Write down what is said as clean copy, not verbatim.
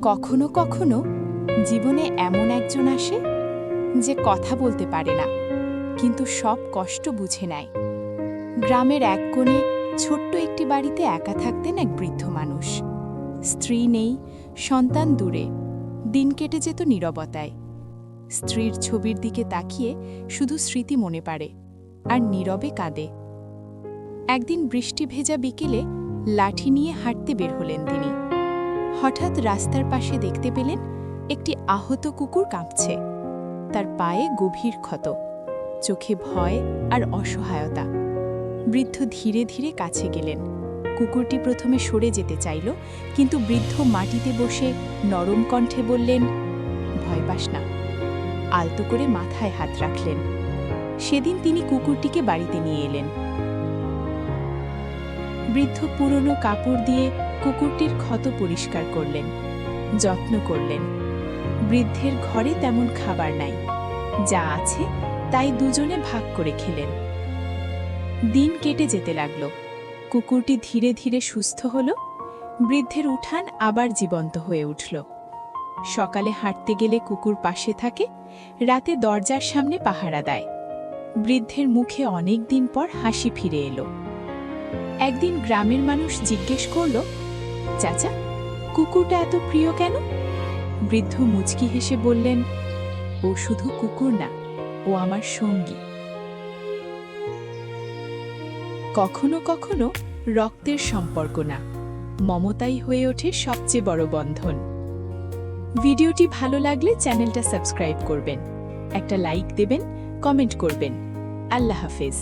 কখনো কখনো জীবনে এমন একজন আসে যে কথা বলতে পারে না, কিন্তু সব কষ্ট বুঝে নেয়। গ্রামের এক কোণে ছোট্ট একটি বাড়িতে একা থাকতেন এক বৃদ্ধ মানুষ। স্ত্রী নেই, সন্তান দূরে, দিন কেটে যেত নীরবতায়। স্ত্রীর ছবির দিকে তাকিয়ে শুধু স্মৃতি মনে পড়ে আর নীরবে কাঁদে। একদিন বৃষ্টি ভেজা বিকেলে লাঠি নিয়ে হাঁটতে বের হলেন তিনি। হঠাৎ রাস্তার পাশে দেখতে পেলেন একটি আহত কুকুর কাঁপছে। তার পায়ে গভীর ক্ষত, চোখে ভয় আর অসহায়তা। বৃদ্ধ ধীরে ধীরে কাছে গেলেন। কুকুরটি প্রথমে সরে যেতে চাইল, কিন্তু বৃদ্ধ মাটিতে বসে নরম কণ্ঠে বললেন, ভয় পাস না। আলতো করে মাথায় হাত রাখলেন। সেদিন তিনি কুকুরটিকে বাড়িতে নিয়ে এলেন। বৃদ্ধ পুরনো কাপড় দিয়ে কুকুরটির ক্ষত পরিষ্কার করলেন, যত্ন করলেন। বৃদ্ধের ঘরে তেমন খাবার নাই, যা আছে তাই দুজনে ভাগ করে খেলেন। দিন কেটে যেতে লাগল। কুকুরটি ধীরে ধীরে সুস্থ হল। বৃদ্ধের উঠান আবার জীবন্ত হয়ে উঠল। সকালে হাঁটতে গেলে কুকুর পাশে থাকে, রাতে দরজার সামনে পাহারা দেয়। বৃদ্ধের মুখে অনেক দিন পর হাসি ফিরে এলো। একদিন গ্রামের মানুষ জিজ্ঞেস করল, চাচা, কুকুরটা এত প্রিয় কেন? বৃদ্ধ মুচকি হেসে বললেন, ও শুধু কুকুর না, ও আমার সঙ্গী। কখনো কখনো রক্তের সম্পর্ক না, মমতাই হয়ে ওঠে সবচেয়ে বড় বন্ধন। ভিডিওটি ভালো লাগলে চ্যানেলটা সাবস্ক্রাইব করবেন, একটা লাইক দেবেন, কমেন্ট করবেন। আল্লাহ হাফেজ।